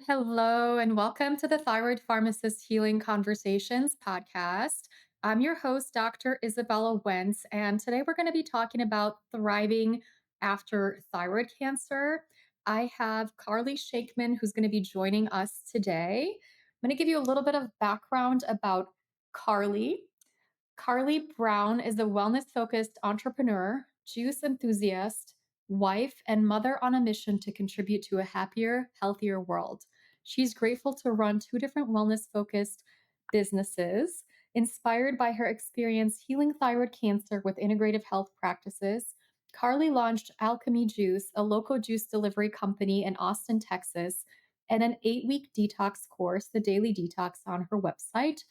Hello, and welcome to the Thyroid Pharmacist Healing Conversations podcast. I'm your host, Dr. Izabella Wentz, and today we're going to be talking about thriving after thyroid cancer. I have Carly Shakeman, who's going to be joining us today. I'm going to give you a little bit of background about Carly. Carly Brown is a wellness focused entrepreneur, juice enthusiast, wife, and mother on a mission to contribute to a happier, healthier world. She's grateful to run two different wellness focused businesses. Inspired by her experience healing thyroid cancer with integrative health practices, Carly launched Alchemy Juice, a local juice delivery company in Austin, Texas, and an 8-week detox course, The Daily Detox, on her website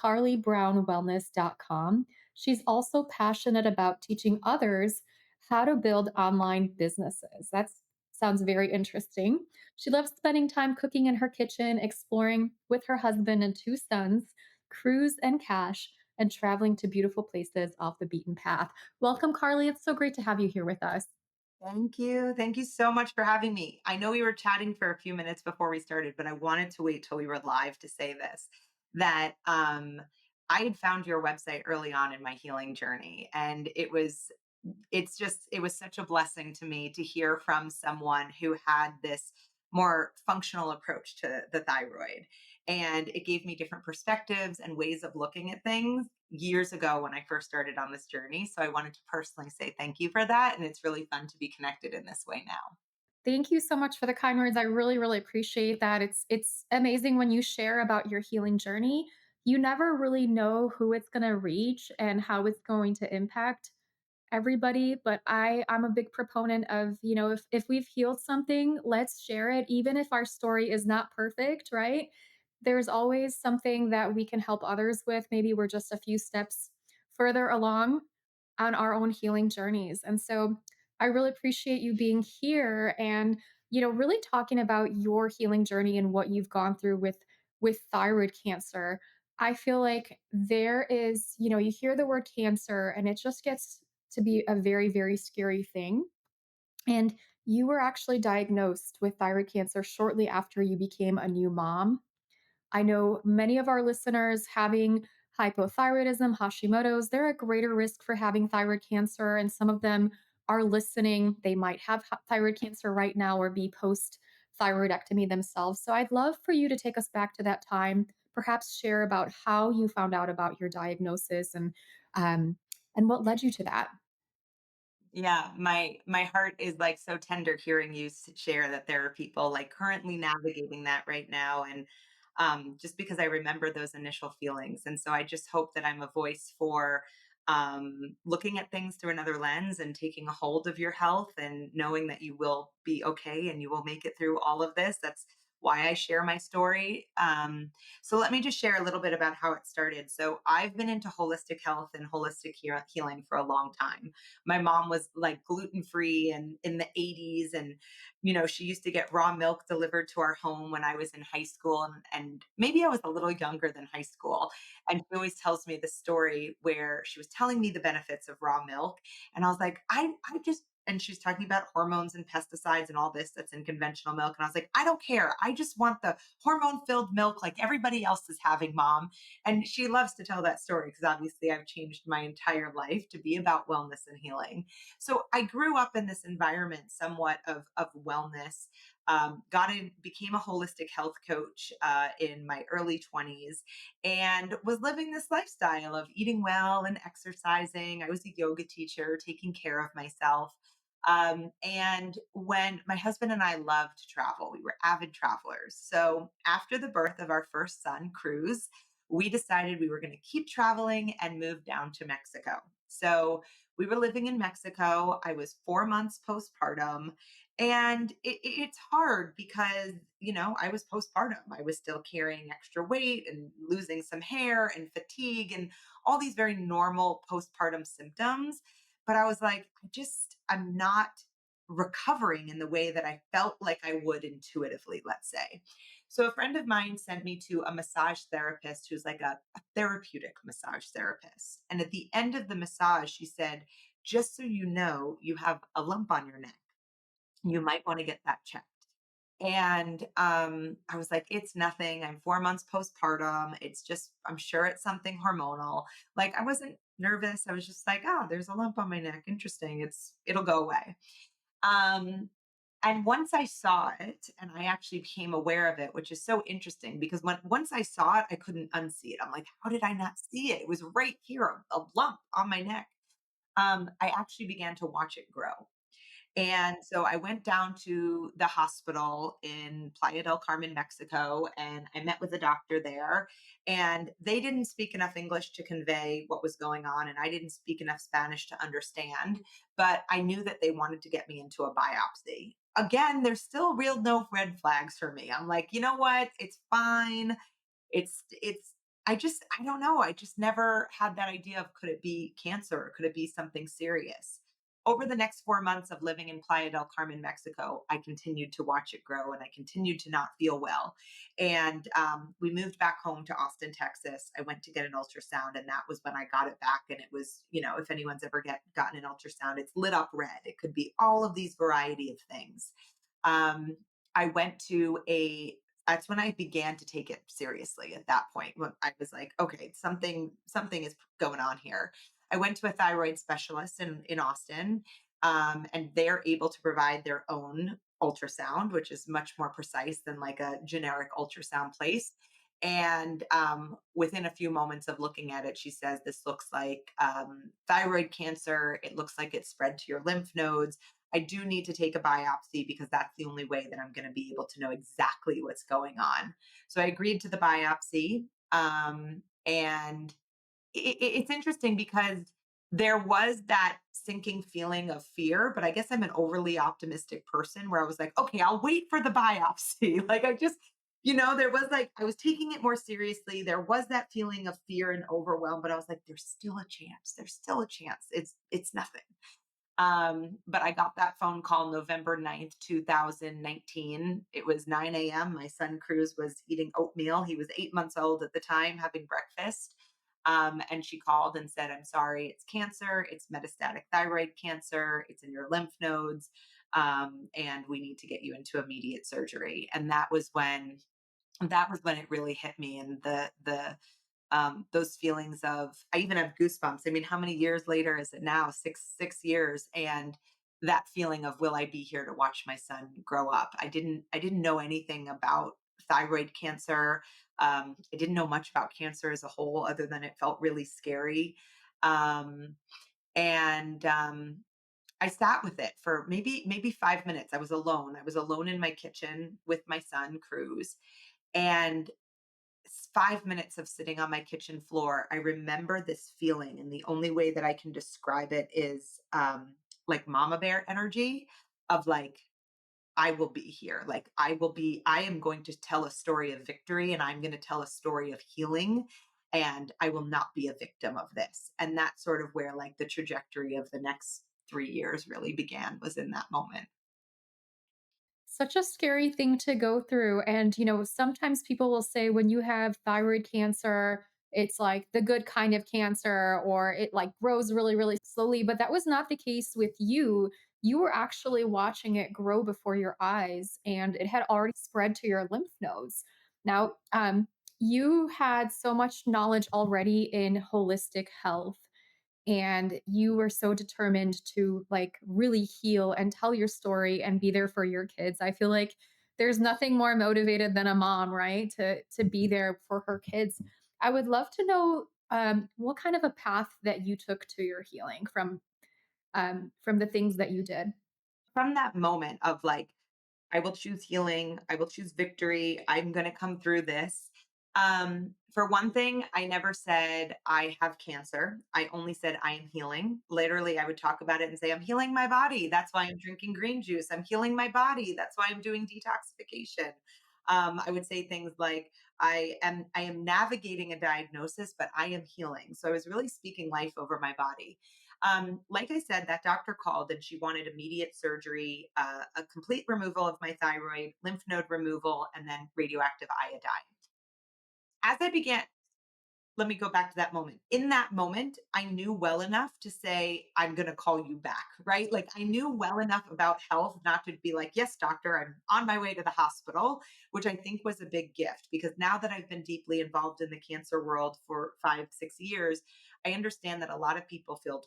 carlybrownwellness.com. She's also passionate about teaching others how to build online businesses. That sounds very interesting. She loves spending time cooking in her kitchen, exploring with her husband and two sons, cruise and cash, and traveling to beautiful places off the beaten path. Welcome, Carly. It's so great to have you here with us. Thank you. Thank you so much for having me. I know we were chatting for a few minutes before we started, but I wanted to wait till we were live to say this that I had found your website early on in my healing journey, and it was such a blessing to me to hear from someone who had this more functional approach to the thyroid. And it gave me different perspectives and ways of looking at things years ago when I first started on this journey. So I wanted to personally say thank you for that. And it's really fun to be connected in this way now. Thank you so much for the kind words. I really, really appreciate that. It's amazing when you share about your healing journey. You never really know who it's going to reach and how it's going to impact everybody, but I'm a big proponent of, if we've healed something, let's share it even if our story is not perfect, right? There's always something that we can help others with. Maybe we're just a few steps further along on our own healing journeys. And so I really appreciate you being here and really talking about your healing journey and what you've gone through with thyroid cancer. I feel like there is, you hear the word cancer and it just gets to be a very, very scary thing. And you were actually diagnosed with thyroid cancer shortly after you became a new mom. I know many of our listeners having hypothyroidism, Hashimoto's, they're at greater risk for having thyroid cancer. And some of them are listening. They might have thyroid cancer right now or be post thyroidectomy themselves. So I'd love for you to take us back to that time, perhaps share about how you found out about your diagnosis um, and what led you to that. Yeah, my heart is like so tender hearing you share that there are people like currently navigating that right now, and just because I remember those initial feelings, and so I just hope that I'm a voice for looking at things through another lens and taking a hold of your health and knowing that you will be okay and you will make it through all of this. That's why I share my story. So let me just share a little bit about how it started. So I've been into holistic health and holistic healing for a long time. My mom was like gluten free and in the 80s, and she used to get raw milk delivered to our home when I was in high school, and maybe I was a little younger than high school. And she always tells me the story where she was telling me the benefits of raw milk, and I was like, I just and she's talking about hormones and pesticides and all this that's in conventional milk. And I was like, I don't care. I just want the hormone filled milk like everybody else is having, mom. And she loves to tell that story because obviously I've changed my entire life to be about wellness and healing. So I grew up in this environment somewhat of wellness. Became a holistic health coach in my early 20s and was living this lifestyle of eating well and exercising. I was a yoga teacher, taking care of myself. And when my husband and I loved to travel, we were avid travelers. So after the birth of our first son, Cruz, we decided we were going to keep traveling and move down to Mexico. So we were living in Mexico. I was 4 months postpartum. And it's hard because, I was postpartum. I was still carrying extra weight and losing some hair and fatigue and all these very normal postpartum symptoms. But I was like, I'm not recovering in the way that I felt like I would intuitively, let's say. So a friend of mine sent me to a massage therapist who's like a therapeutic massage therapist. And at the end of the massage, she said, just so you know, you have a lump on your neck. You might want to get that checked. And I was like, it's nothing. I'm 4 months postpartum. It's just, I'm sure it's something hormonal. Like, I wasn't nervous. I was just like, oh, there's a lump on my neck. Interesting. It'll go away. Um, and once I saw it and I actually became aware of it, which is so interesting because once I saw it, I couldn't unsee it. I'm like, how did I not see it? It was right here, a lump on my neck. I actually began to watch it grow. And so I went down to the hospital in Playa del Carmen, Mexico, and I met with a doctor there. And they didn't speak enough English to convey what was going on, and I didn't speak enough Spanish to understand. But I knew that they wanted to get me into a biopsy. Again, there's still real no red flags for me. I'm like, you know what? It's fine. It's I don't know, I just never had that idea of could it be cancer or could it be something serious? Over the next 4 months of living in Playa del Carmen, Mexico, I continued to watch it grow and I continued to not feel well. And we moved back home to Austin, Texas. I went to get an ultrasound, and that was when I got it back. And it was, if anyone's ever gotten an ultrasound, it's lit up red. It could be all of these variety of things. Um, I went to a That's when I began to take it seriously at that point. When I was like, okay, something is going on here. I went to a thyroid specialist in Austin, and they're able to provide their own ultrasound, which is much more precise than like a generic ultrasound place. And within a few moments of looking at it, she says, this looks like thyroid cancer. It looks like it's spread to your lymph nodes. I do need to take a biopsy because that's the only way that I'm going to be able to know exactly what's going on. So I agreed to the biopsy. And it's interesting because there was that sinking feeling of fear, but I guess I'm an overly optimistic person where I was like, okay, I'll wait for the biopsy. Like, there was like, I was taking it more seriously. There was that feeling of fear and overwhelm, but I was like, there's still a chance. There's still a chance. It's nothing. But I got that phone call November 9th, 2019. It was 9 a.m. My son Cruz was eating oatmeal. He was 8 months old at the time, having breakfast. And she called and said, I'm sorry, it's cancer. It's metastatic thyroid cancer. It's in your lymph nodes. And we need to get you into immediate surgery. And that was when it really hit me. And those feelings of, I even have goosebumps. I mean, how many years later is it now? Six years. And that feeling of, will I be here to watch my son grow up? I didn't know anything about thyroid cancer. I didn't know much about cancer as a whole, other than it felt really scary. Um, and I sat with it for maybe 5 minutes. I was alone. I was alone in my kitchen with my son Cruz, and 5 minutes of sitting on my kitchen floor, I remember this feeling, and the only way that I can describe it is like mama bear energy of like, I will be here. Like, I am going to tell a story of victory, and I'm going to tell a story of healing, and I will not be a victim of this. And that's sort of where like the trajectory of the next 3 years really began, was in that moment. Such a scary thing to go through. And, sometimes people will say when you have thyroid cancer, it's like the good kind of cancer or it like grows really, really slowly. But that was not the case with you. You were actually watching it grow before your eyes and it had already spread to your lymph nodes. Now, you had so much knowledge already in holistic health and you were so determined to like really heal and tell your story and be there for your kids. I feel like there's nothing more motivated than a mom, right? To be there for her kids. I would love to know what kind of a path that you took to your healing from the things that you did. From that moment of like, I will choose healing. I will choose victory. I'm going to come through this. For one thing, I never said I have cancer. I only said I am healing. Literally, I would talk about it and say, I'm healing my body. That's why I'm drinking green juice. I'm healing my body. That's why I'm doing detoxification. I would say things like, I am navigating a diagnosis, but I am healing. So I was really speaking life over my body. Like I said, that doctor called and she wanted immediate surgery, a complete removal of my thyroid, lymph node removal, and then radioactive iodine. As I began, let me go back to that moment. In that moment, I knew well enough to say, I'm going to call you back, right? Like I knew well enough about health not to be like, yes, doctor, I'm on my way to the hospital, which I think was a big gift because now that I've been deeply involved in the cancer world for 5, 6 years, I understand that a lot of people feel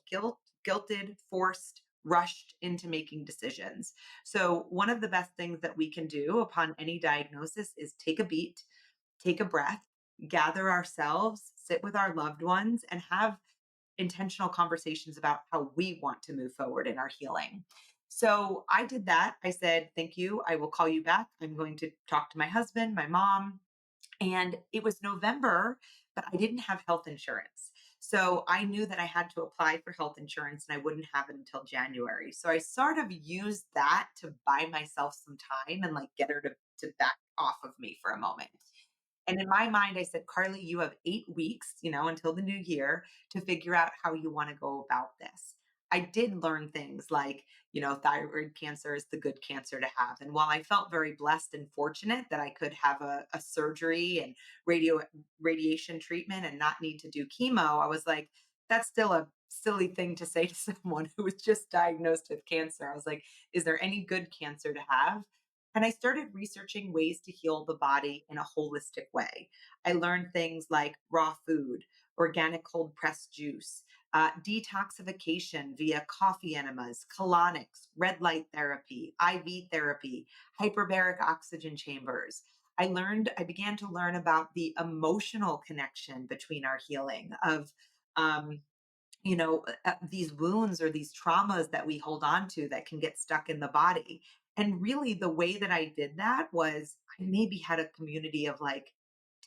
guilted, forced, rushed into making decisions. So, one of the best things that we can do upon any diagnosis is take a beat, take a breath, gather ourselves, sit with our loved ones, and have intentional conversations about how we want to move forward in our healing. So I did that. I said, thank you. I will call you back. I'm going to talk to my husband, my mom. And it was November, but I didn't have health insurance. So I knew that I had to apply for health insurance and I wouldn't have it until January. So I sort of used that to buy myself some time and like get her to back off of me for a moment. And in my mind, I said, Carly, you have 8 weeks, until the new year to figure out how you want to go about this. I did learn things like, thyroid cancer is the good cancer to have. And while I felt very blessed and fortunate that I could have a surgery and radiation treatment and not need to do chemo, I was like, that's still a silly thing to say to someone who was just diagnosed with cancer. I was like, is there any good cancer to have? And I started researching ways to heal the body in a holistic way. I learned things like raw food, organic cold pressed juice, detoxification via coffee enemas, colonics, red light therapy, IV therapy, hyperbaric oxygen chambers. I began to learn about the emotional connection between our healing of, um, these wounds or these traumas that we hold on to that can get stuck in the body. And really, the way that I did that was I maybe had a community of like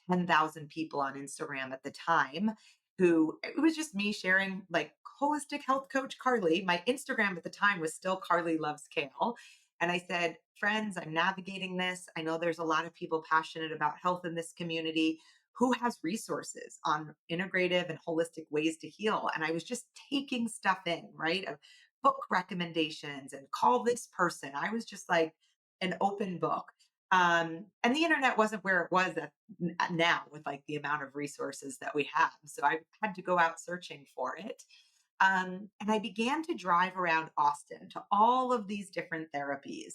10,000 people on Instagram at the time who it was just me sharing like holistic health coach Carly. My Instagram at the time was still Carly Loves Kale. And I said, friends, I'm navigating this. I know there's a lot of people passionate about health in this community who has resources on integrative and holistic ways to heal. And I was just taking stuff in, right? Of book recommendations and call this person. I was just like an open book. And the internet wasn't where it was now with like the amount of resources that we have. So I had to go out searching for it. And I began to drive around Austin to all of these different therapies.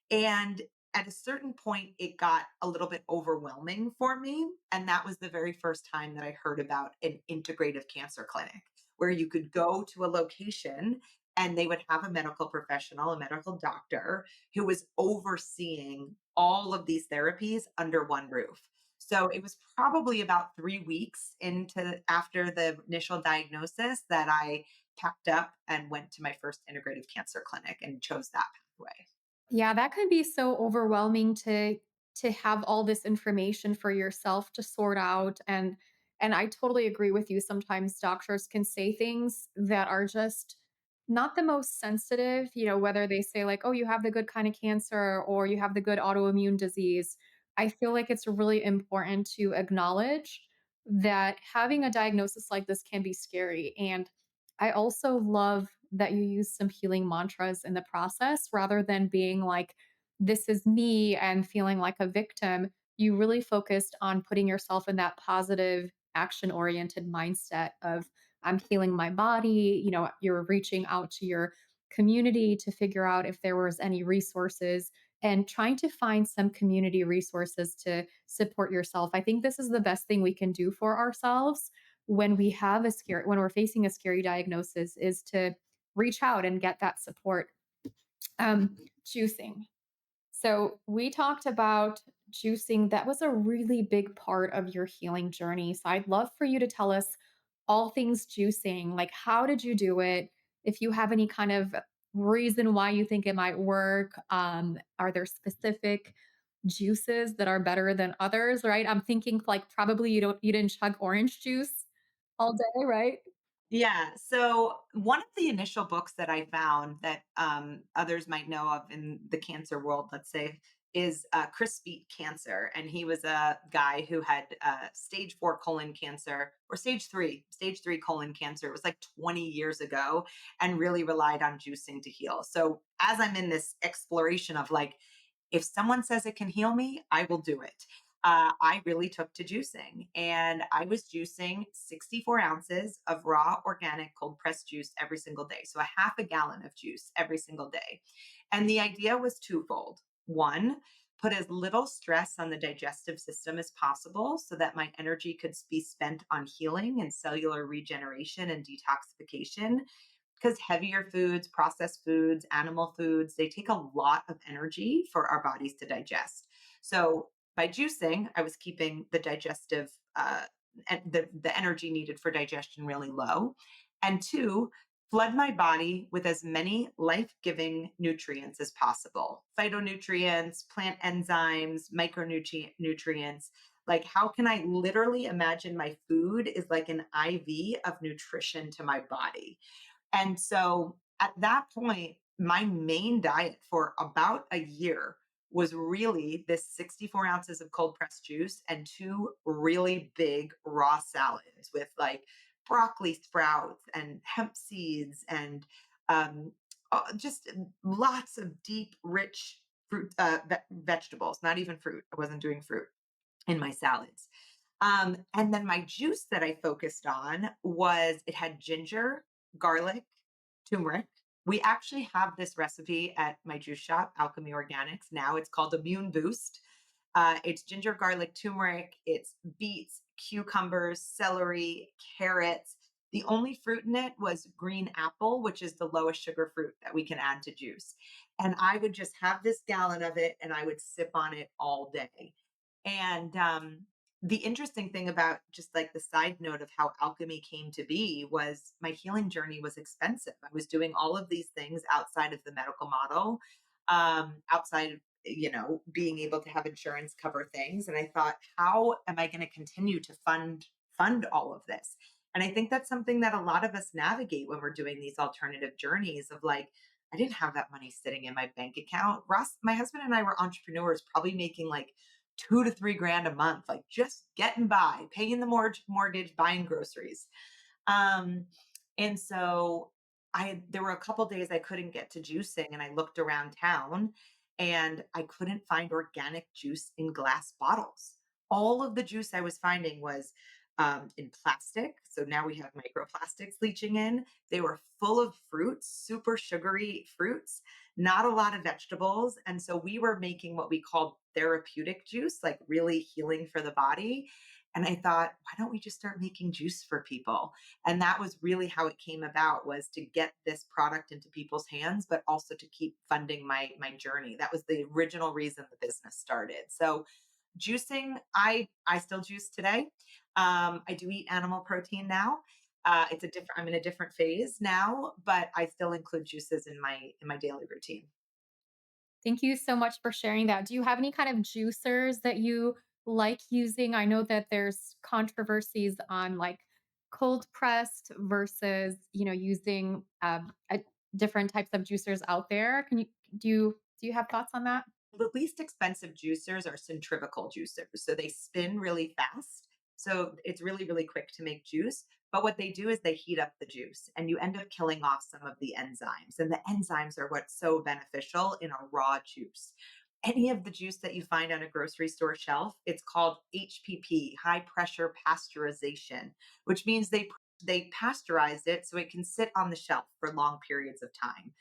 And at a certain point, it got a little bit overwhelming for me. And that was the very first time that I heard about an integrative cancer clinic where you could go to a location and they would have a medical professional, a medical doctor who was overseeing all of these therapies under one roof. So it was probably about 3 weeks into after the initial diagnosis that I packed up and went to my first integrative cancer clinic and chose that pathway. Yeah, that can be so overwhelming to have all this information for yourself to sort out, and I totally agree with you. Sometimes doctors can say things that are just not the most sensitive, whether they say like, "Oh, you have the good kind of cancer," or "You have the good autoimmune disease." I feel like it's really important to acknowledge that having a diagnosis like this can be scary, and I also love that you use some healing mantras in the process rather than being like, this is me and feeling like a victim. You really focused on putting yourself in that positive, action oriented mindset of, I'm healing my body. You're reaching out to your community to figure out if there was any resources and trying to find some community resources to support yourself. I think this is the best thing we can do for ourselves when we're facing a scary diagnosis is to reach out and get that support. Juicing. So we talked about juicing. That was a really big part of your healing journey. So I'd love for you to tell us all things juicing. Like, how did you do it? If you have any kind of reason why you think it might work, are there specific juices that are better than others? Right? I'm thinking like probably you didn't chug orange juice all day, right? Yeah. So one of the initial books that I found that others might know of in the cancer world, let's say, is Chris Beat Cancer. And he was a guy who had stage 4 colon cancer or stage 3 colon cancer. It was like 20 years ago and really relied on juicing to heal. So as I'm in this exploration of like, if someone says it can heal me, I will do it. I really took to juicing. And I was juicing 64 ounces of raw organic cold pressed juice every single day. So a half a gallon of juice every single day. And the idea was twofold. One, put as little stress on the digestive system as possible so that my energy could be spent on healing and cellular regeneration and detoxification, because heavier foods, processed foods, animal foods, they take a lot of energy for our bodies to digest. So by juicing, I was keeping the digestive and the energy needed for digestion really low. And two, flood my body with as many life-giving nutrients as possible. Phytonutrients, plant enzymes, micronutrients. Like, how can I literally imagine my food is like an IV of nutrition to my body? And so at that point, my main diet for about a year was really this 64 ounces of cold pressed juice and two really big raw salads with like broccoli sprouts and hemp seeds and um, just lots of deep, rich fruit, vegetables, not even fruit. I wasn't doing fruit in my salads. And then my juice that I focused on was it had ginger, garlic, turmeric. We actually have this recipe at my juice shop, Alchemy Organics. Now it's called Immune Boost. It's ginger, garlic, turmeric. It's beets, cucumbers, celery, carrots. The only fruit in it was green apple, which is the lowest sugar fruit that we can add to juice. And I would just have this gallon of it and I would sip on it all day. And the interesting thing about just like the side note of how alchemy came to be was my healing journey was expensive. I was doing all of these things outside of the medical model, outside of, being able to have insurance cover things. And I thought, how am I going to continue to fund all of this? And I think that's something that a lot of us navigate when we're doing these alternative journeys of like, I didn't have that money sitting in my bank account. Ross, my husband and I were entrepreneurs, probably making like 2 to 3 grand a month, like just getting by, paying the mortgage, buying groceries. Um, and so there were a couple days I couldn't get to juicing, and I looked around town and I couldn't find organic juice in glass bottles. All of the juice I was finding was in plastic. So now we have microplastics leaching in. They were full of fruits, super sugary fruits, not a lot of vegetables. And so we were making what we called therapeutic juice, like really healing for the body. And I thought, why don't we just start making juice for people? And that was really how it came about, was to get this product into people's hands, but also to keep funding my journey. That was the original reason the business started. So juicing, I still juice today. I do eat animal protein now. It's a different, I'm in a different phase now, but I still include juices in my daily routine. Thank you so much for sharing that. Do you have any kind of juicers that you like using? I know that there's controversies on like cold pressed versus, using different types of juicers out there. Do you have thoughts on that? The least expensive juicers are centrifugal juicers. So they spin really fast. So it's really, really quick to make juice. But what they do is they heat up the juice and you end up killing off some of the enzymes. And the enzymes are what's so beneficial in a raw juice. Any of the juice that you find on a grocery store shelf, it's called HPP, high pressure pasteurization, which means they pasteurized it so it can sit on the shelf for long periods of time.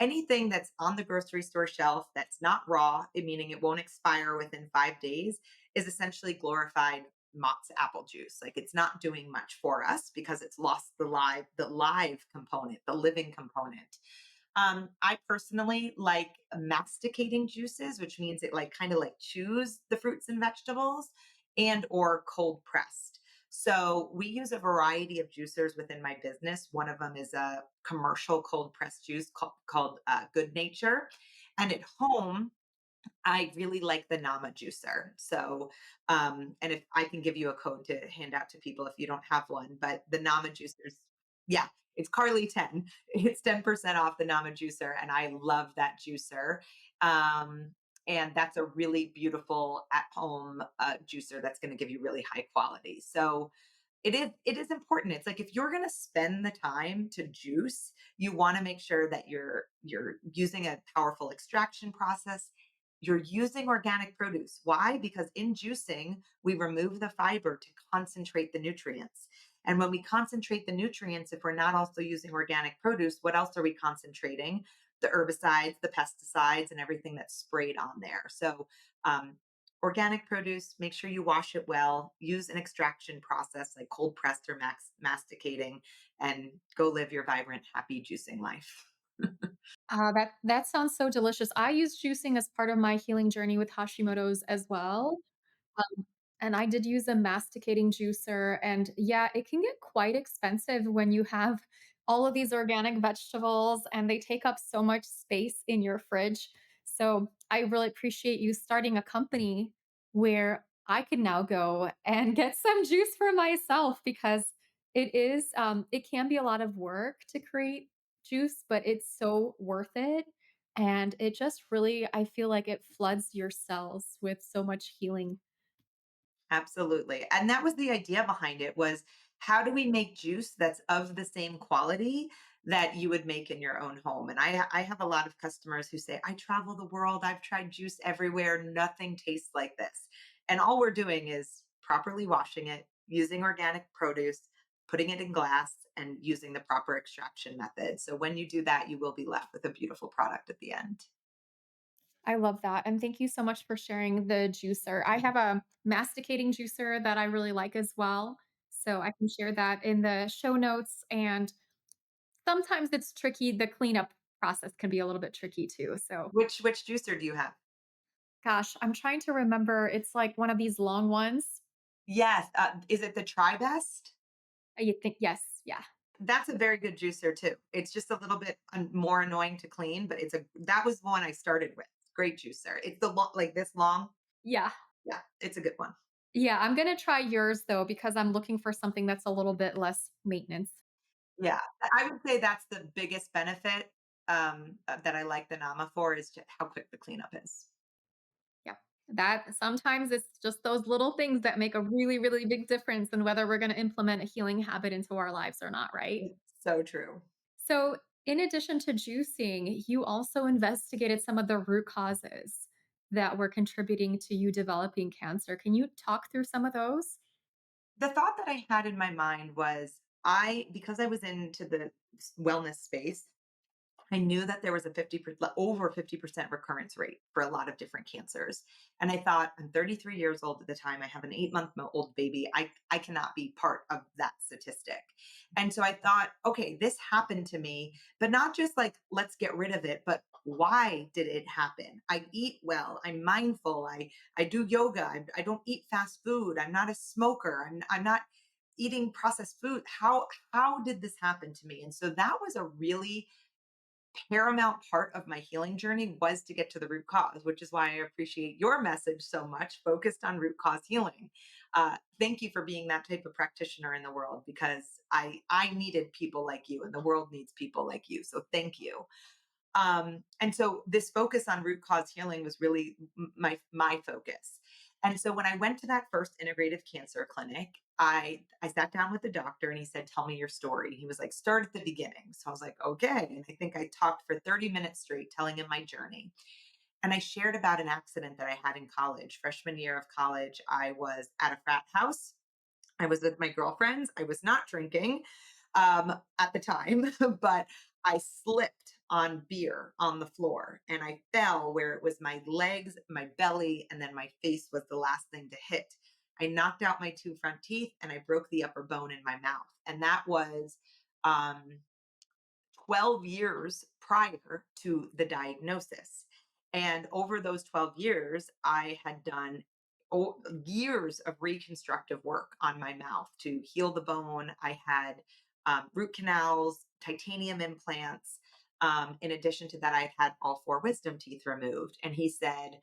Anything that's on the grocery store shelf that's not raw, meaning it won't expire within 5 days, is essentially glorified Mott's apple juice. Like, it's not doing much for us because it's lost the live component, the living component. I personally like masticating juices, which means it like kind of like chews the fruits and vegetables, and or cold pressed. So we use a variety of juicers within my business. One of them is a commercial cold pressed juice called Good Nature. And at home, I really like the Nama juicer. So, and if I can give you a code to hand out to people if you don't have one, but the Nama juicers, yeah, it's Carly 10. It's 10% off the Nama juicer. And I love that juicer. And that's a really beautiful at home juicer that's going to give you really high quality. So, it is important. It's like if you're going to spend the time to juice, you want to make sure that you're using a powerful extraction process you're using organic produce. Why? Because in juicing, we remove the fiber to concentrate the nutrients. And when we concentrate the nutrients, if we're not also using organic produce, what else are we concentrating? The herbicides, the pesticides, and everything that's sprayed on there. So, um, organic produce, make sure you wash it well, use an extraction process like cold pressed or masticating, and go live your vibrant, happy juicing life. That sounds so delicious. I use juicing as part of my healing journey with Hashimoto's as well. Um, and I did use a masticating juicer, and yeah, it can get quite expensive when you have all of these organic vegetables and they take up so much space in your fridge. So I really appreciate you starting a company where I can now go and get some juice for myself because it can be a lot of work to create juice, but it's so worth it. And it just really, I feel like it floods your cells with so much healing. Absolutely. And that was the idea behind it was how do we make juice that's of the same quality that you would make in your own home? And I have a lot of customers who say, I travel the world, I've tried juice everywhere, nothing tastes like this. And all we're doing is properly washing it, using organic produce, putting it in glass, and using the proper extraction method. So when you do that, you will be left with a beautiful product at the end. I love that, and thank you so much for sharing the juicer. I have a masticating juicer that I really like as well, so I can share that in the show notes, and sometimes it's tricky, the cleanup process can be a little bit tricky too, so Which juicer do you have? gosh, I'm trying to remember, it's like one of these long ones. Yes. Is it the Try Best? You think yes, yeah. That's a very good juicer too. It's just a little bit more annoying to clean, but that was the one I started with. Great juicer. It's like this long. Yeah. Yeah, it's a good one. Yeah, I'm gonna try yours though because I'm looking for something that's a little bit less maintenance. Yeah, I would say that's the biggest benefit that I like the Nama for is how quick the cleanup is. Yeah. That sometimes it's just those little things that make a really, really big difference in whether we're gonna implement a healing habit into our lives or not, right? It's so true. So, in addition to juicing, you also investigated some of the root causes that were contributing to you developing cancer. Can you talk through some of those? The thought that I had in my mind was because I was into the wellness space, I knew that there was a over 50% recurrence rate for a lot of different cancers. And I thought, I'm 33 years old at the time. I have an 8-month old baby. I cannot be part of that statistic. And so I thought, okay, this happened to me, but not just like, let's get rid of it, but why did it happen? I eat well. I'm mindful. I do yoga. I don't eat fast food. I'm not a smoker. I'm not eating processed food. How did this happen to me? And so that was a really paramount part of my healing journey was to get to the root cause, which is why I appreciate your message so much, focused on root cause healing. Thank you for being that type of practitioner in the world because I needed people like you, and the world needs people like you. So thank you. And so this focus on root cause healing was really my focus. And so when I went to that first integrative cancer clinic, I sat down with the doctor and he said, "Tell me your story." He was like, "Start at the beginning." So I was like, "Okay." And I think I talked for 30 minutes straight, telling him my journey. And I shared about an accident that I had in college. Freshman year of college, I was at a frat house. I was with my girlfriends. I was not drinking at the time, but I slipped on beer on the floor and I fell where it was my legs, my belly, and then my face was the last thing to hit. I knocked out my two front teeth and I broke the upper bone in my mouth. And that was um, 12 years prior to the diagnosis. And over those 12 years, I had done years of reconstructive work on my mouth to heal the bone. I had root canals, titanium implants. In addition to that, I had all four wisdom teeth removed. And he said,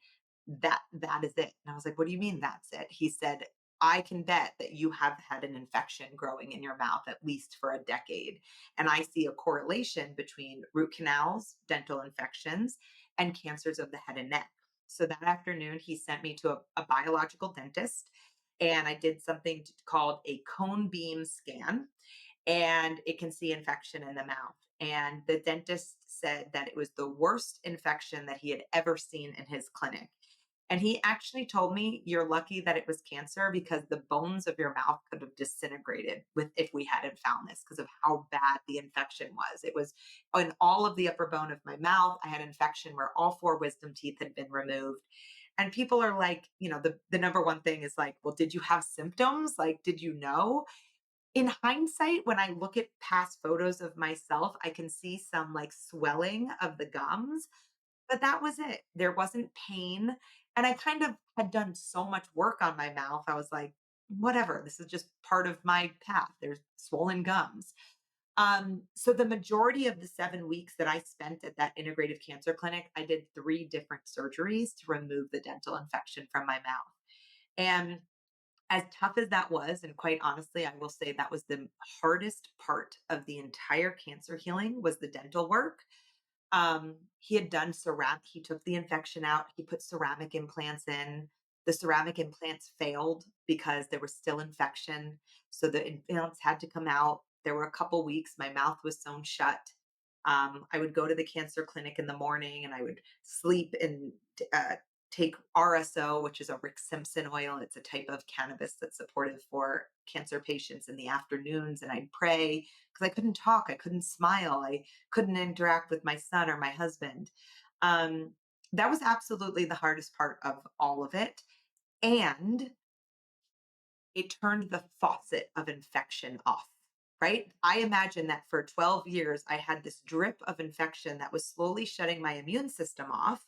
that is it. And I was like, what do you mean that's it? He said, I can bet that you have had an infection growing in your mouth at least for a decade. And I see a correlation between root canals, dental infections, and cancers of the head and neck. So that afternoon, he sent me to a biological dentist, and I did something called a cone beam scan, and it can see infection in the mouth. And the dentist said that it was the worst infection that he had ever seen in his clinic. And he actually told me, "You're lucky that it was cancer because the bones of your mouth could have disintegrated with if we hadn't found this because of how bad the infection was." It was in all of the upper bone of my mouth. I had infection where all four wisdom teeth had been removed. And people are like, the number one thing is like, well, did you have symptoms? Like, did you know? In hindsight, when I look at past photos of myself, I can see some like swelling of the gums, but that was it. There wasn't pain. And I kind of had done so much work on my mouth. I was like, whatever, this is just part of my path. There's swollen gums. So the majority of the 7 weeks that I spent at that integrative cancer clinic, I did three different surgeries to remove the dental infection from my mouth. And as tough as that was, and quite honestly, I will say that was the hardest part of the entire cancer healing was the dental work. He had done ceramic, he took the infection out, he put ceramic implants in. The ceramic implants failed because there was still infection. So the implants had to come out. There were a couple weeks, my mouth was sewn shut. I would go to the cancer clinic in the morning and I would sleep and take RSO, which is a Rick Simpson oil. It's a type of cannabis that's supportive for cancer patients in the afternoons. And I'd pray because I couldn't talk, I couldn't smile, I couldn't interact with my son or my husband. Um, that was absolutely the hardest part of all of it. And it turned the faucet of infection off, right? I imagine that for 12 years, I had this drip of infection that was slowly shutting my immune system off.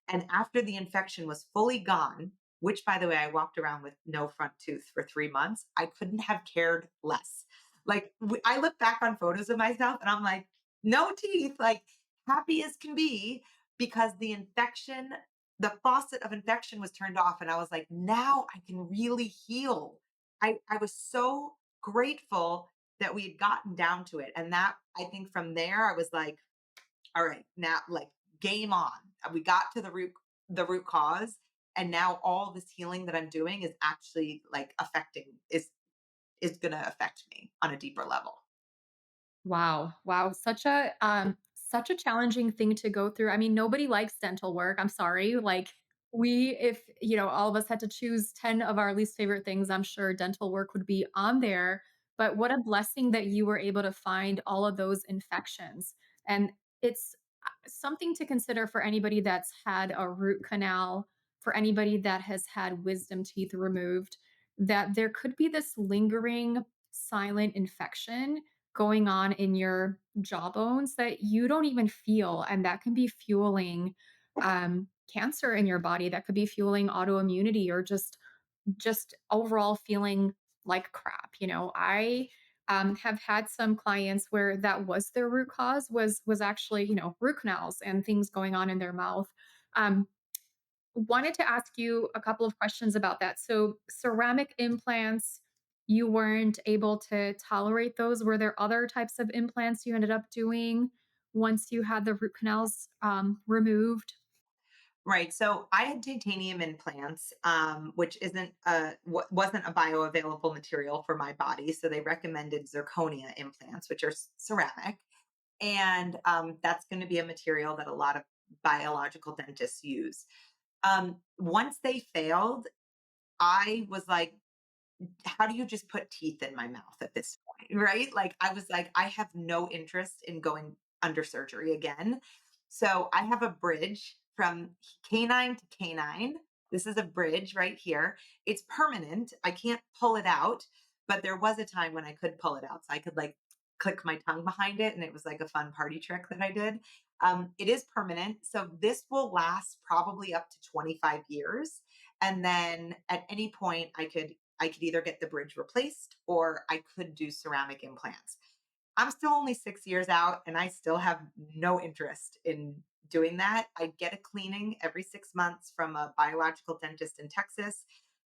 And after the infection was fully gone, which by the way, I walked around with no front tooth for 3 months, I couldn't have cared less. Like, I look back on photos of myself and I'm like, no teeth, like happy as can be because the faucet of infection was turned off. And I was like, now I can really heal. I was so grateful that we had gotten down to it. And that I think from there I was like, all right, now like game on. We got to the root cause. And now all this healing that I'm doing is actually like affecting is gonna affect me on a deeper level. Wow. Wow. Such a challenging thing to go through. I mean, nobody likes dental work. I'm sorry. Like if, all of us had to choose 10 of our least favorite things, I'm sure dental work would be on there. But what a blessing that you were able to find all of those infections. And it's something to consider for anybody that's had a root canal, for anybody that has had wisdom teeth removed, that there could be this lingering silent infection going on in your jawbones that you don't even feel, and that can be fueling cancer in your body. That could be fueling autoimmunity or just overall feeling like crap. I have had some clients where that was their root cause was actually root canals and things going on in their mouth. Um, Wanted to ask you a couple of questions about that. So, ceramic implants, you weren't able to tolerate those. Were there other types of implants you ended up doing once you had the root canals removed? Right. So I had titanium implants, which wasn't a bioavailable material for my body. So they recommended zirconia implants, which are ceramic, and that's going to be a material that a lot of biological dentists use. Once they failed, I was like, how do you just put teeth in my mouth at this point? Right. Like, I was like, I have no interest in going under surgery again. So I have a bridge from canine to canine. This is a bridge right here. It's permanent. I can't pull it out, but there was a time when I could pull it out. So I could like click my tongue behind it. And it was like a fun party trick that I did. It is permanent. So this will last probably up to 25 years. And then at any point, I could either get the bridge replaced or I could do ceramic implants. I'm still only 6 years out and I still have no interest in doing that. I get a cleaning every 6 months from a biological dentist in Texas.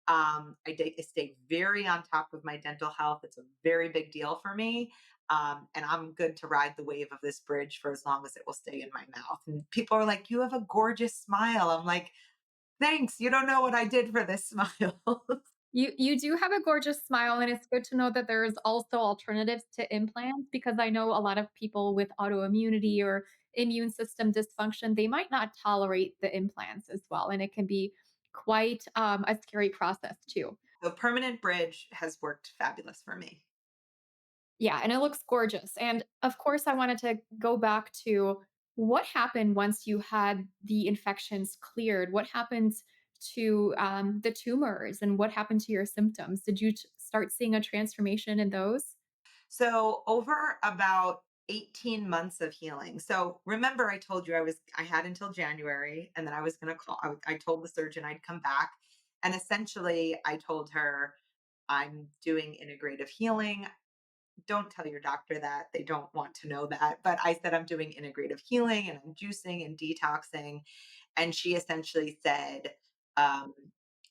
I stay very on top of my dental health. It's a very big deal for me. And I'm good to ride the wave of this bridge for as long as it will stay in my mouth. And people are like, you have a gorgeous smile. I'm like, thanks. You don't know what I did for this smile. You do have a gorgeous smile, and it's good to know that there's also alternatives to implants because I know a lot of people with autoimmunity or immune system dysfunction, they might not tolerate the implants as well, and it can be quite, a scary process too. The permanent bridge has worked fabulous for me. Yeah, and it looks gorgeous. And of course, I wanted to go back to what happened once you had the infections cleared. What happened to the tumors, and what happened to your symptoms? Did you start seeing a transformation in those? So over about 18 months of healing. So remember I told you I had until January and then I was going to call I told the surgeon I'd come back and essentially I told her I'm doing integrative healing. Don't tell your doctor that. They don't want to know that. But I said I'm doing integrative healing and I'm juicing and detoxing and she essentially said um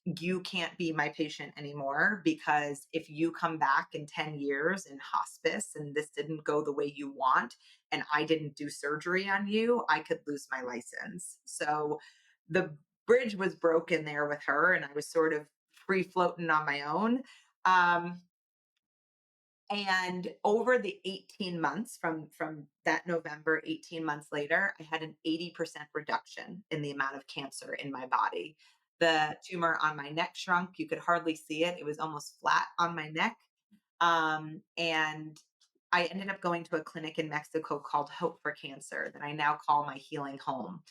you can't be my patient anymore because if you come back in 10 years in hospice and this didn't go the way you want and I didn't do surgery on you, I could lose my license. So the bridge was broken there with her and I was sort of free floating on my own. Um, and over the 18 months from that November, 18 months later, I had an 80% reduction in the amount of cancer in my body. The tumor on my neck shrunk. You could hardly see it. It was almost flat on my neck. And I ended up going to a clinic in Mexico called Hope for Cancer that I now call my healing home.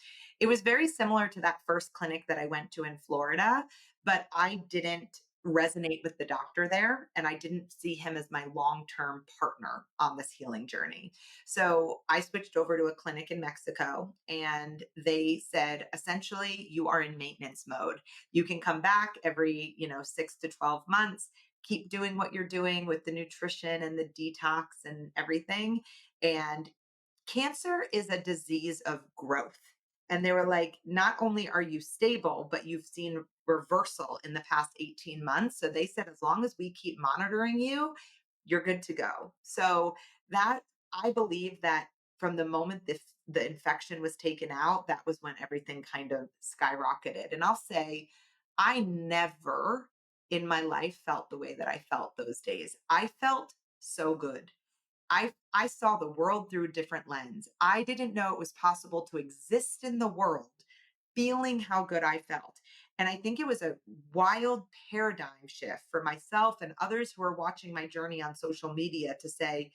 It was very similar to that first clinic that I went to in Florida, but I didn't resonate with the doctor there and I didn't see him as my long-term partner on this healing journey. So I switched over to a clinic in Mexico and they said essentially you are in maintenance mode. You can come back every, 6 to 12 months, keep doing what you're doing with the nutrition and the detox and everything. And cancer is a disease of growth. And they were like, not only are you stable, but you've seen reversal in the past 18 months. So they said, as long as we keep monitoring you, you're good to go. So that I believe that from the moment the infection was taken out, that was when everything kind of skyrocketed. And I'll say, I never in my life felt the way that I felt those days. I felt so good. I saw the world through a different lens. I didn't know it was possible to exist in the world feeling how good I felt. And I think it was a wild paradigm shift for myself and others who are watching my journey on social media to say,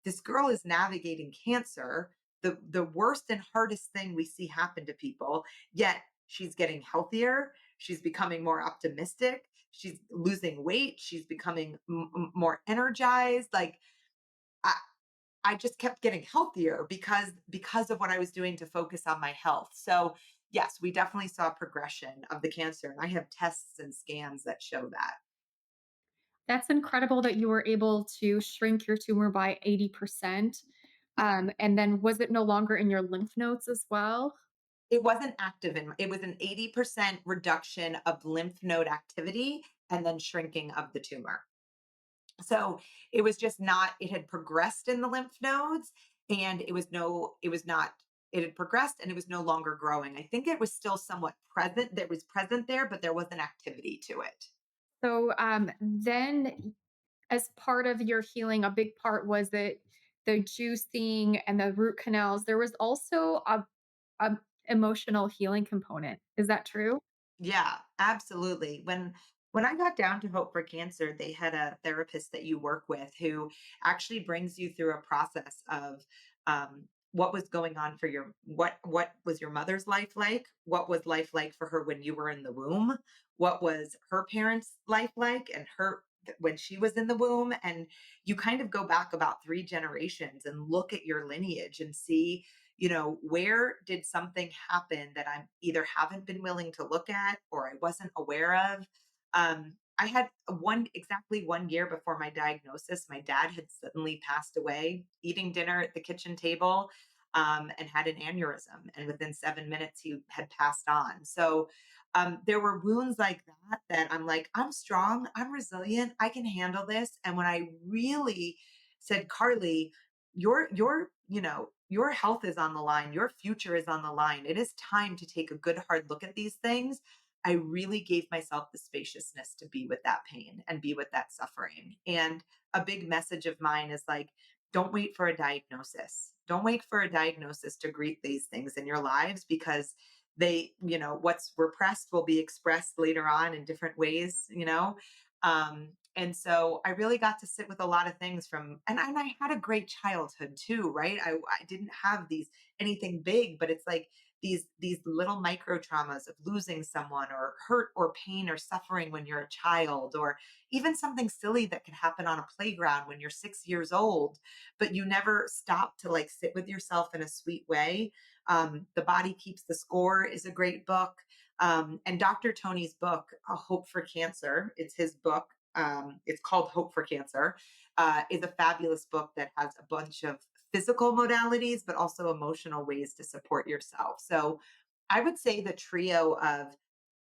this girl is navigating cancer, the worst and hardest thing we see happen to people, yet she's getting healthier, she's becoming more optimistic, she's losing weight, she's becoming more energized. Like I, I just kept getting healthier because of what I was doing to focus on my health. So, yes, we definitely saw progression of the cancer, and I have tests and scans that show that. That's incredible that you were able to shrink your tumor by 80%. And then was it no longer in your lymph nodes as well? It wasn't active in it was an 80% reduction of lymph node activity and then shrinking of the tumor. So, it was just not it had progressed in the lymph nodes and it was not it had progressed and it was no longer growing. I think it was still somewhat present. There was present there, but there wasn't activity to it. So then, as part of your healing, a big part was that the juicing and the root canals. There was also a emotional healing component. Is that true? Yeah, absolutely. When I got down to Hope for Cancer, they had a therapist that you work with who actually brings you through a process of what was going on for what was your mother's life like? What was life like for her when you were in the womb? What was her parents' life like and her when she was in the womb? And you kind of go back about 3 generations and look at your lineage and see where did something happen that I either haven't been willing to look at or I wasn't aware of? I had exactly 1 year before my diagnosis, my dad had suddenly passed away eating dinner at the kitchen table and had an aneurysm. And within 7 minutes, he had passed on. So there were wounds like that I'm like, I'm strong, I'm resilient, I can handle this. And when I really said, Carly, your health is on the line, your future is on the line, it is time to take a good hard look at these things. I really gave myself the spaciousness to be with that pain and be with that suffering. And a big message of mine is like, don't wait for a diagnosis. Don't wait for a diagnosis to greet these things in your lives, because what's repressed will be expressed later on in different ways, and so I really got to sit with a lot of things and I had a great childhood too, right? I didn't have anything big, but it's like these little micro traumas of losing someone, or hurt or pain or suffering when you're a child, or even something silly that can happen on a playground when you're 6 years old, but you never stop to like sit with yourself in a sweet way. The Body Keeps the Score is a great book. And Dr. Tony's book, A Hope for Cancer, it's his book. It's called Hope for Cancer, is a fabulous book that has a bunch of physical modalities, but also emotional ways to support yourself. So I would say the trio of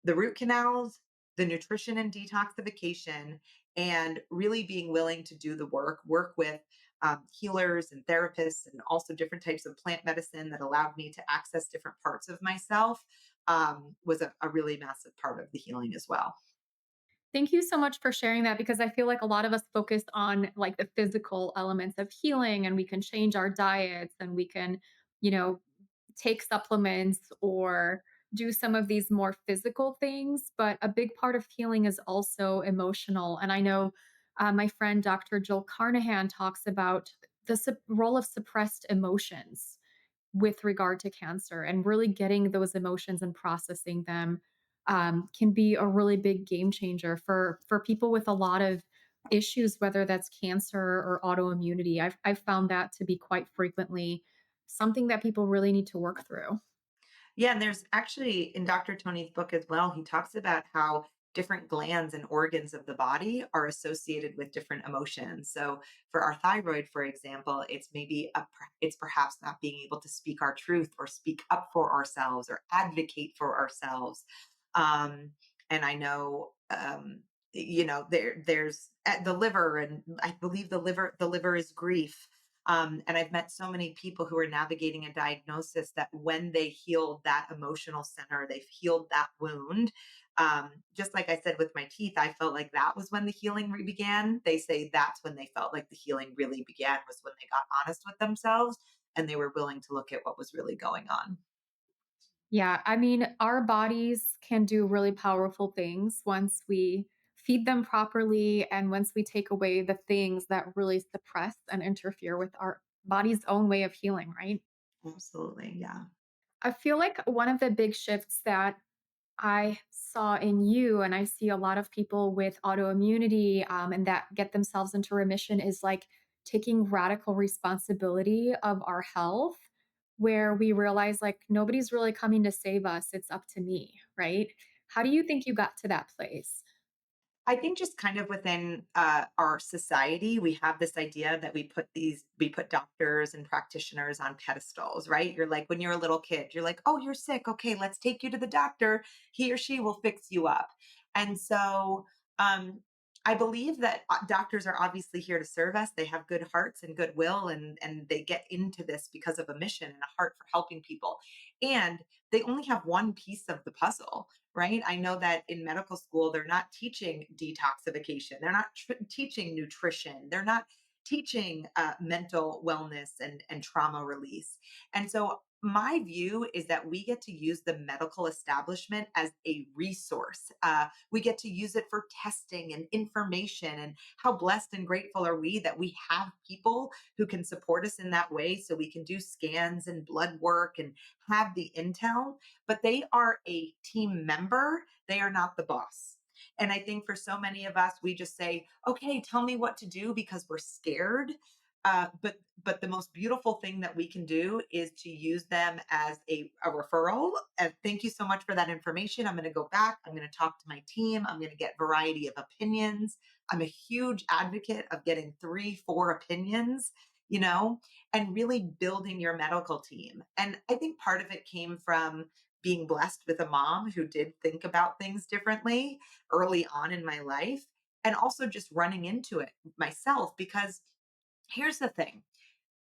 the root canals, the nutrition and detoxification, and really being willing to do the work with healers and therapists, and also different types of plant medicine that allowed me to access different parts of myself, was a really massive part of the healing as well. Thank you so much for sharing that because I feel like a lot of us focus on like the physical elements of healing and we can change our diets and we can, you know, take supplements or do some of these more physical things. But a big part of healing is also emotional. And I know my friend Dr. Jill Carnahan talks about the role of suppressed emotions with regard to cancer and really getting those emotions and processing them can be a really big game changer for people with a lot of issues, whether that's cancer or autoimmunity. I've found that to be quite frequently something that people really need to work through. Yeah, and there's actually in Dr. Tony's book as well, he talks about how different glands and organs of the body are associated with different emotions. So for our thyroid, for example, it's perhaps not being able to speak our truth or speak up for ourselves or advocate for ourselves. Um, and I know there's at the liver, and I believe the liver is grief. And I've met so many people who are navigating a diagnosis that when they healed that emotional center, they've healed that wound. Just like I said with my teeth, I felt like that was when the healing began. They say that's when they felt like the healing really began, was when they got honest with themselves and they were willing to look at what was really going on. Yeah, I mean, our bodies can do really powerful things once we feed them properly and once we take away the things that really suppress and interfere with our body's own way of healing, right? Absolutely. Yeah. I feel like one of the big shifts that I saw in you, and I see a lot of people with autoimmunity and that get themselves into remission, is like taking radical responsibility of our health, where we realize like nobody's really coming to save us. It's up to me, right? How do you think you got to that place? I think just kind of within our society, we have this idea that we put doctors and practitioners on pedestals, right? You're like, when you're a little kid, you're like, oh, you're sick. Okay, let's take you to the doctor. He or she will fix you up. And so um, I believe that doctors are obviously here to serve us. They have good hearts and goodwill, and they get into this because of a mission and a heart for helping people. And they only have one piece of the puzzle, right? I know that in medical school, they're not teaching detoxification, they're not teaching nutrition, they're not teaching mental wellness and trauma release. And so, my view is that we get to use the medical establishment as a resource. We get to use it for testing and information. And how blessed and grateful are we that we have people who can support us in that way, so we can do scans and blood work and have the intel, but they are a team member. They are not the boss. And I think for so many of us, we just say, okay, tell me what to do because we're scared. But the most beautiful thing that we can do is to use them as a referral. And thank you so much for that information. I'm going to go back. I'm going to talk to my team. I'm going to get variety of opinions. I'm a huge advocate of getting 3, 4 opinions, you know, and really building your medical team. And I think part of it came from being blessed with a mom who did think about things differently early on in my life, and also just running into it myself. Because here's the thing,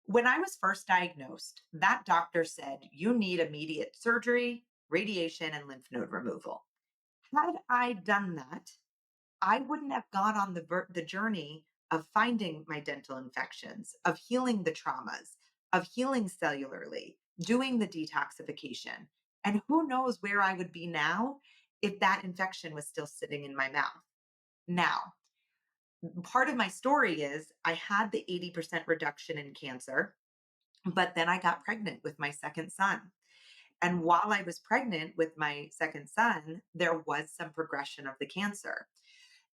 when I was first diagnosed, that doctor said, you need immediate surgery, radiation, and lymph node removal. Had I done that, I wouldn't have gone on the journey of finding my dental infections, of healing the traumas, of healing cellularly, doing the detoxification. And who knows where I would be now if that infection was still sitting in my mouth. Now, part of my story is I had the 80% reduction in cancer, but then I got pregnant with my second son. And while I was pregnant with my second son, there was some progression of the cancer.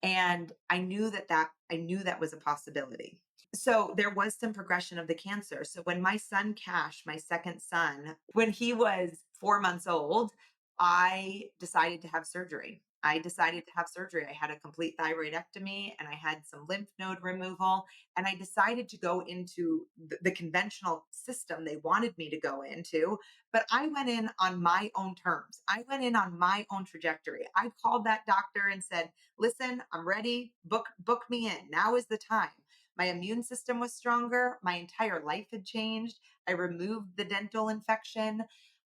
And I knew that was a possibility. So there was some progression of the cancer. So when my son Cash, my second son, when he was 4 months old, I decided to have surgery. I decided to have surgery. I had a complete thyroidectomy and I had some lymph node removal. And I decided to go into the conventional system they wanted me to go into. But I went in on my own terms. I went in on my own trajectory. I called that doctor and said, listen, I'm ready. Book me in. Now is the time. My immune system was stronger. My entire life had changed. I removed the dental infection.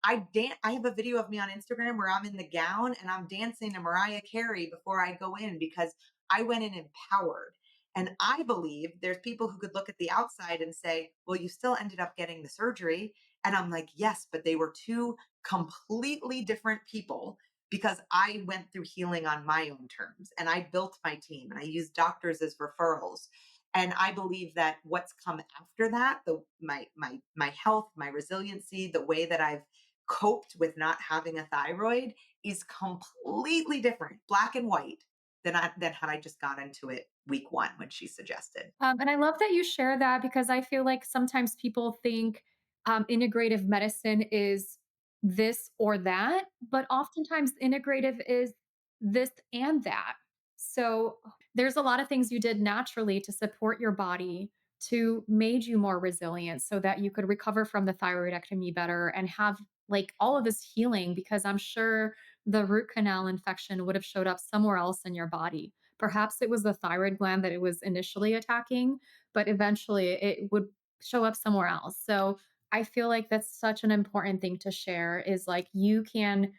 I have a video of me on Instagram where I'm in the gown and I'm dancing to Mariah Carey before I go in because I went in empowered. And I believe there's people who could look at the outside and say, well, you still ended up getting the surgery. And I'm like, yes, but they were two completely different people because I went through healing on my own terms and I built my team and I used doctors as referrals. And I believe that what's come after that, my health, my resiliency, the way that I've coped with not having a thyroid is completely different, black and white, than had I just got into it week one when she suggested. And I love that you share that because I feel like sometimes people think integrative medicine is this or that, but oftentimes integrative is this and that. So there's a lot of things you did naturally to support your body to made you more resilient so that you could recover from the thyroidectomy better and have like all of this healing because I'm sure the root canal infection would have showed up somewhere else in your body. Perhaps it was the thyroid gland that it was initially attacking, but eventually it would show up somewhere else. So I feel like that's such an important thing to share is like you can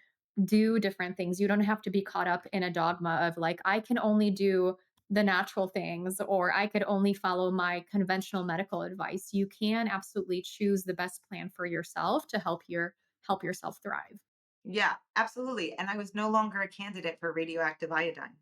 do different things. You don't have to be caught up in a dogma of like, I can only do the natural things or I could only follow my conventional medical advice. You can absolutely choose the best plan for yourself to help yourself thrive. Yeah, absolutely. And I was no longer a candidate for radioactive iodine.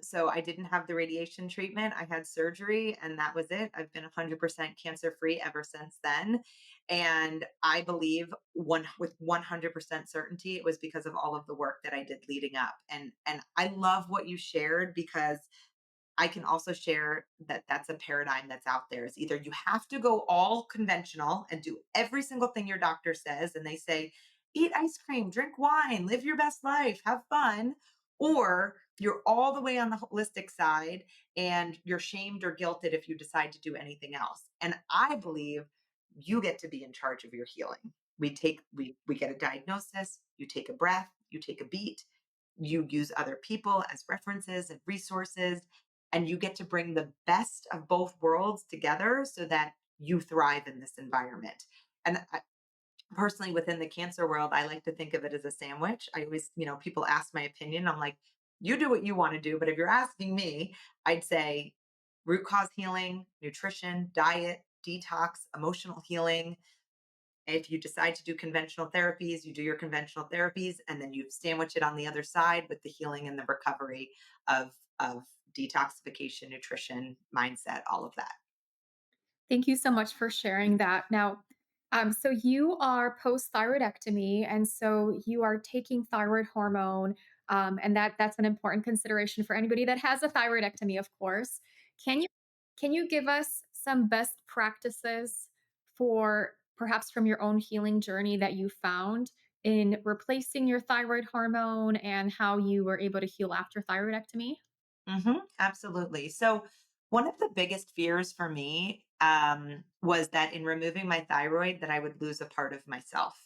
So I didn't have the radiation treatment. I had surgery and that was it. I've been 100% cancer free ever since then. And I believe with 100% certainty, it was because of all of the work that I did leading up. And I love what you shared because I can also share that that's a paradigm that's out there. Is either you have to go all conventional and do every single thing your doctor says, and they say, eat ice cream, drink wine, live your best life, have fun, or you're all the way on the holistic side and you're shamed or guilted if you decide to do anything else. And I believe you get to be in charge of your healing. We get a diagnosis, you take a breath, you take a beat, you use other people as references and resources, and you get to bring the best of both worlds together so that you thrive in this environment. And personally, within the cancer world, I like to think of it as a sandwich. I always, people ask my opinion. I'm like, you do what you want to do. But if you're asking me, I'd say root cause healing, nutrition, diet, detox, emotional healing. If you decide to do conventional therapies, you do your conventional therapies, and then you sandwich it on the other side with the healing and the recovery of detoxification, nutrition, mindset, all of that. Thank you so much for sharing that. Now, so you are post thyroidectomy, and so you are taking thyroid hormone, and that's an important consideration for anybody that has a thyroidectomy, of course. Can you can you give us some best practices for perhaps from your own healing journey that you found in replacing your thyroid hormone and how you were able to heal after thyroidectomy? Absolutely. So, one of the biggest fears for me was that in removing my thyroid, that I would lose a part of myself.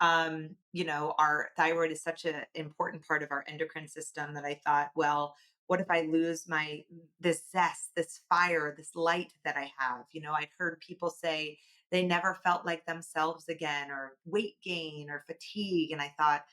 Our thyroid is such an important part of our endocrine system that I thought, well, what if I lose my this zest, this fire, this light that I have? I'd heard people say they never felt like themselves again, or weight gain, or fatigue, and I thought,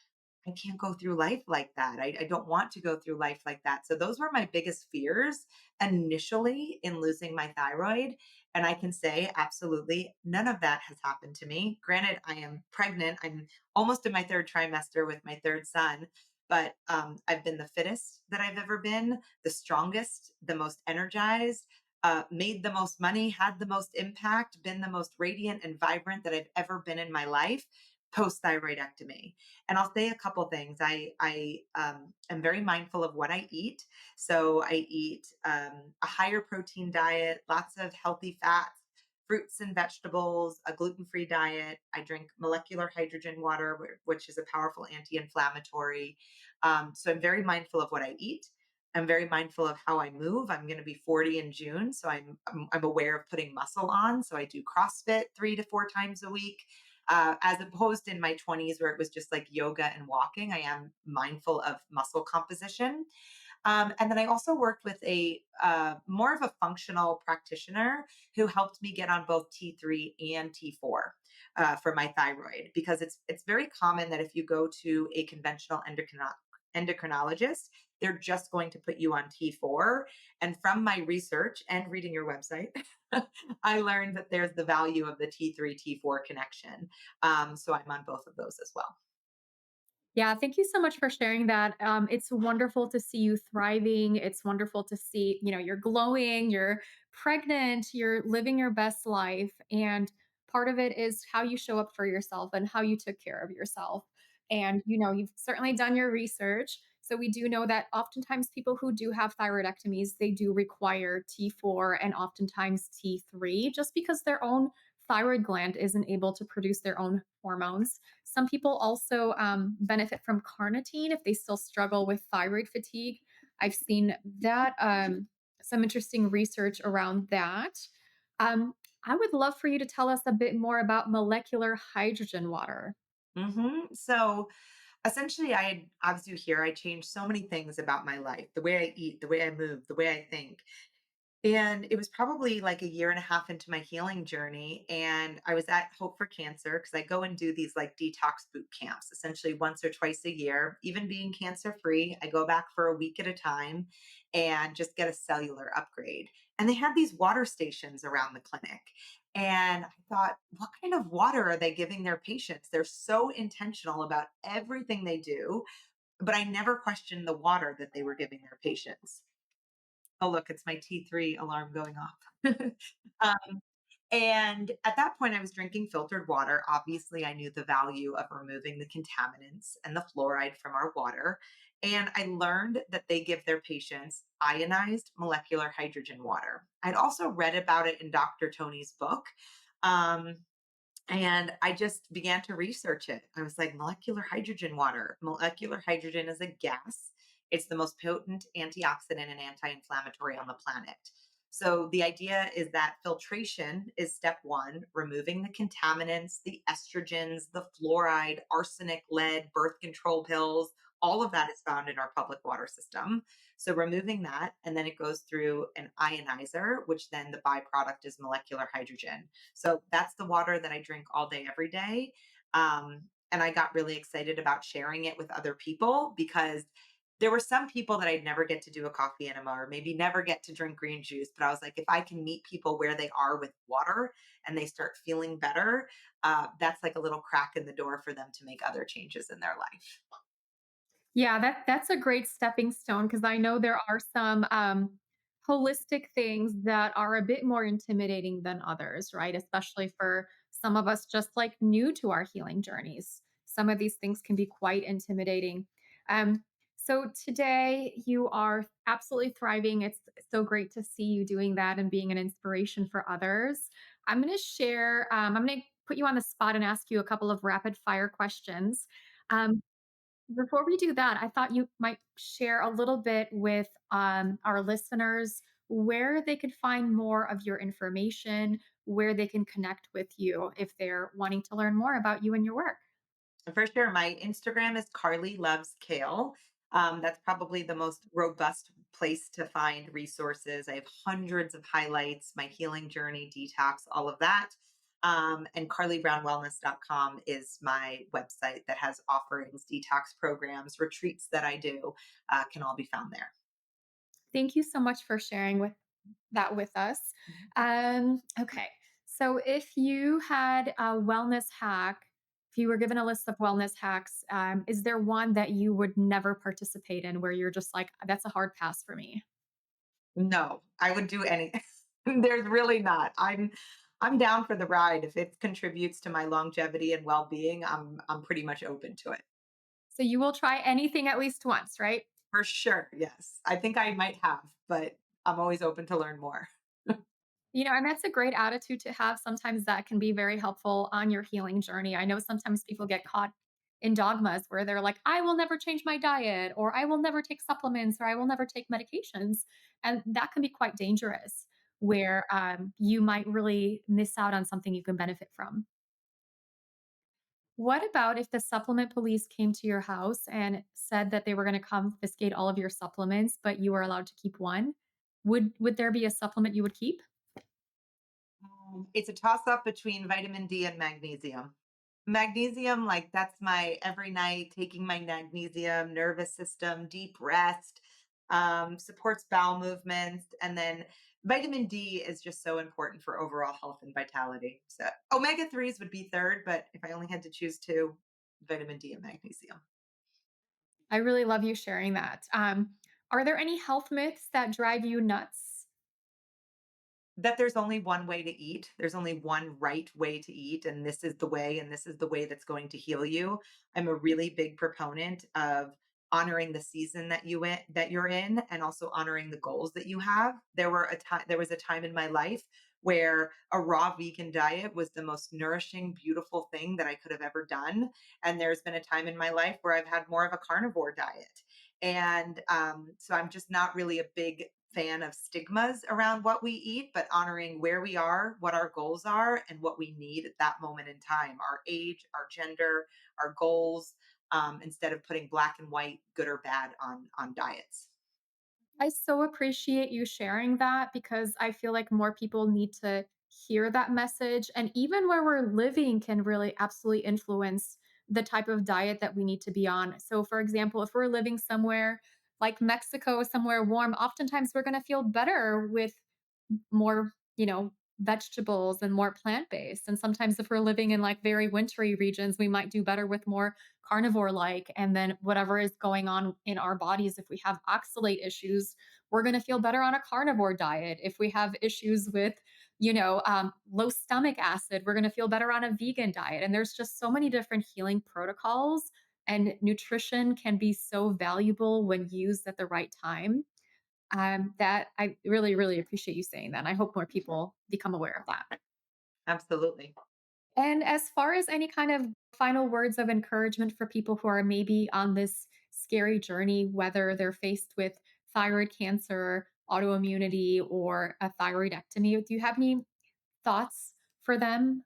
I can't go through life like that. I don't want to go through life like that. So those were my biggest fears initially in losing my thyroid. And I can say absolutely none of that has happened to me. Granted, I am pregnant. I'm almost in my third trimester with my third son, but I've been the fittest that I've ever been, the strongest, the most energized, made the most money, had the most impact, been the most radiant and vibrant that I've ever been in my life post thyroidectomy. And I'll say a couple things. I am very mindful of what I eat. So I eat a higher protein diet, lots of healthy fats, fruits and vegetables, a gluten free diet. I drink molecular hydrogen water, which is a powerful anti inflammatory. So I'm very mindful of what I eat. I'm very mindful of how I move. I'm going to be 40 in June, so I'm aware of putting muscle on. So I do CrossFit 3 to 4 times a week, as opposed in my 20s where it was just like yoga and walking. I am mindful of muscle composition. And then I also worked with a more of a functional practitioner who helped me get on both T3 and T4 for my thyroid, because it's very common that if you go to a conventional endocrinologist, they're just going to put you on T4. And from my research and reading your website, I learned that there's the value of the T3 T4 connection. So I'm on both of those as well. Yeah, thank you so much for sharing that. It's wonderful to see you thriving. It's wonderful to see, you're glowing, you're pregnant, you're living your best life. And part of it is how you show up for yourself and how you took care of yourself. And, you've certainly done your research. So we do know that oftentimes people who do have thyroidectomies, they do require T4 and oftentimes T3 just because their own thyroid gland isn't able to produce their own hormones. Some people also benefit from carnitine if they still struggle with thyroid fatigue. I've seen that, some interesting research around that. I would love for you to tell us a bit more about molecular hydrogen water. So essentially, as you hear, I changed so many things about my life, the way I eat, the way I move, the way I think. And it was probably like a year and a half into my healing journey. And I was at Hope for Cancer because I go and do these like detox boot camps, essentially once or twice a year. Even being cancer free, I go back for a week at a time and just get a cellular upgrade. And they had these water stations around the clinic. And I thought, what kind of water are they giving their patients? They're so intentional about everything they do, but I never questioned the water that they were giving their patients. Oh, look, it's my T3 alarm going off. um, and at that point, I was drinking filtered water. Obviously, I knew the value of removing the contaminants and the fluoride from our water. And I learned that they give their patients ionized molecular hydrogen water. I'd also read about it in Dr. Tony's book. Um, and I just began to research it. I was like, molecular hydrogen water. Molecular hydrogen is a gas. It's the most potent antioxidant and anti inflammatory on the planet. So the idea is that filtration is step one, removing the contaminants, the estrogens, the fluoride, arsenic, lead, birth control pills. All of that is found in our public water system. So removing that, and then it goes through an ionizer, which then the byproduct is molecular hydrogen. So that's the water that I drink all day, every day. And I got really excited about sharing it with other people because there were some people that I'd never get to do a coffee enema or maybe never get to drink green juice. But I was like, if I can meet people where they are with water and they start feeling better, that's like a little crack in the door for them to make other changes in their life. Yeah, that's a great stepping stone because I know there are some holistic things that are a bit more intimidating than others, right? Especially for some of us just like new to our healing journeys. Some of these things can be quite intimidating. Um, so today you are absolutely thriving. It's so great to see you doing that and being an inspiration for others. I'm going to share, I'm going to put you on the spot and ask you a couple of rapid fire questions. Um, Before we do that, I thought you might share a little bit with our listeners where they could find more of your information, where they can connect with you if they're wanting to learn more about you and your work. For sure. My Instagram is Carly Loves Kale. That's probably the most robust place to find resources. I have hundreds of highlights, my healing journey, detox, all of that. And carlybrownwellness.com is my website that has offerings, detox programs, retreats that I do, can all be found there. Thank you so much for sharing with us. Okay. So if you had a wellness hack, if you were given a list of wellness hacks, is there one that you would never participate in where you're just like, that's a hard pass for me? No, I would do any there's really not. I'm down for the ride. If it contributes to my longevity and well-being, I'm pretty much open to it. So you will try anything at least once, right? For sure, yes. I think I might have, but I'm always open to learn more. And that's a great attitude to have. Sometimes that can be very helpful on your healing journey. I know sometimes people get caught in dogmas where they're like, I will never change my diet, or I will never take supplements, or I will never take medications. And that can be quite dangerous, where you might really miss out on something you can benefit from. What about if the supplement police came to your house and said that they were going to confiscate all of your supplements, but you were allowed to keep one? Would there be a supplement you would keep? It's a toss up between vitamin D and magnesium. Magnesium, like that's my every night taking my magnesium, nervous system, deep rest, supports bowel movements. And then vitamin D is just so important for overall health and vitality. So omega 3s would be third, but if I only had to choose two, vitamin D and magnesium. I really love you sharing that. Are there any health myths that drive you nuts? That there's only one way to eat. There's only one right way to eat, and this is the way, and this is the way that's going to heal you. I'm a really big proponent of honoring the season that you're in, and also honoring the goals that you have. There was a time in my life where a raw vegan diet was the most nourishing, beautiful thing that I could have ever done. And there's been a time in my life where I've had more of a carnivore diet. And so I'm just not really a big fan of stigmas around what we eat, but honoring where we are, what our goals are, and what we need at that moment in time, our age, our gender, our goals, instead of putting black and white, good or bad on diets. I so appreciate you sharing that because I feel like more people need to hear that message. And even where we're living can really absolutely influence the type of diet that we need to be on. So, for example, if we're living somewhere like Mexico, somewhere warm, oftentimes we're going to feel better with more, vegetables and more plant-based. And sometimes if we're living in like very wintry regions, we might do better with more carnivore like. And then whatever is going on in our bodies, if we have oxalate issues, we're going to feel better on a carnivore diet. If we have issues with, low stomach acid, we're going to feel better on a vegan diet. And there's just so many different healing protocols. And nutrition can be so valuable when used at the right time. That I really, really appreciate you saying that. And I hope more people become aware of that. Absolutely. And as far as any kind of final words of encouragement for people who are maybe on this scary journey, whether they're faced with thyroid cancer, autoimmunity, or a thyroidectomy, do you have any thoughts for them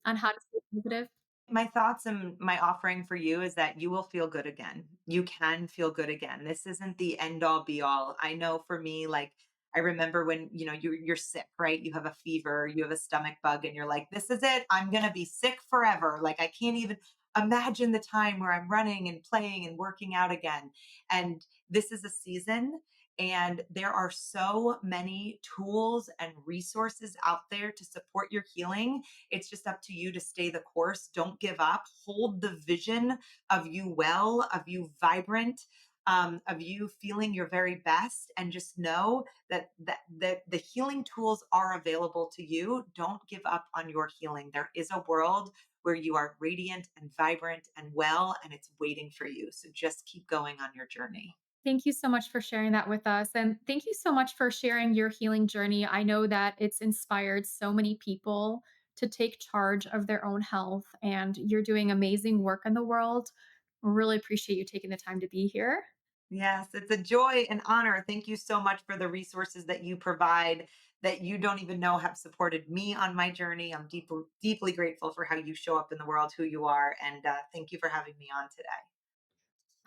on how to stay positive? My thoughts and my offering for you is that you will feel good again. You can feel good again. This isn't the end all be all. I know for me, like I remember when you're sick, right? You have a fever, you have a stomach bug, and you're like, "This is it. I'm gonna be sick forever." Like I can't even imagine the time where I'm running and playing and working out again. And this is a season, and there are so many tools and resources out there to support your healing. It's just up to you to stay the course. Don't give up. Hold the vision of you well, of you vibrant, of you feeling your very best, and just know that the healing tools are available to you. Don't give up on your healing. There is a world where you are radiant and vibrant and well, and it's waiting for you. So just keep going on your journey. Thank you so much for sharing that with us. And thank you so much for sharing your healing journey. I know that it's inspired so many people to take charge of their own health, and you're doing amazing work in the world. Really appreciate you taking the time to be here. Yes, it's a joy and honor. Thank you so much for the resources that you provide that you don't even know have supported me on my journey. I'm deeply, deeply grateful for how you show up in the world, who you are. And thank you for having me on today.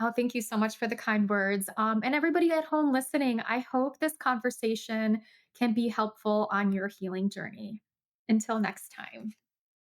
Oh, thank you so much for the kind words. And everybody at home listening, I hope this conversation can be helpful on your healing journey. Until next time.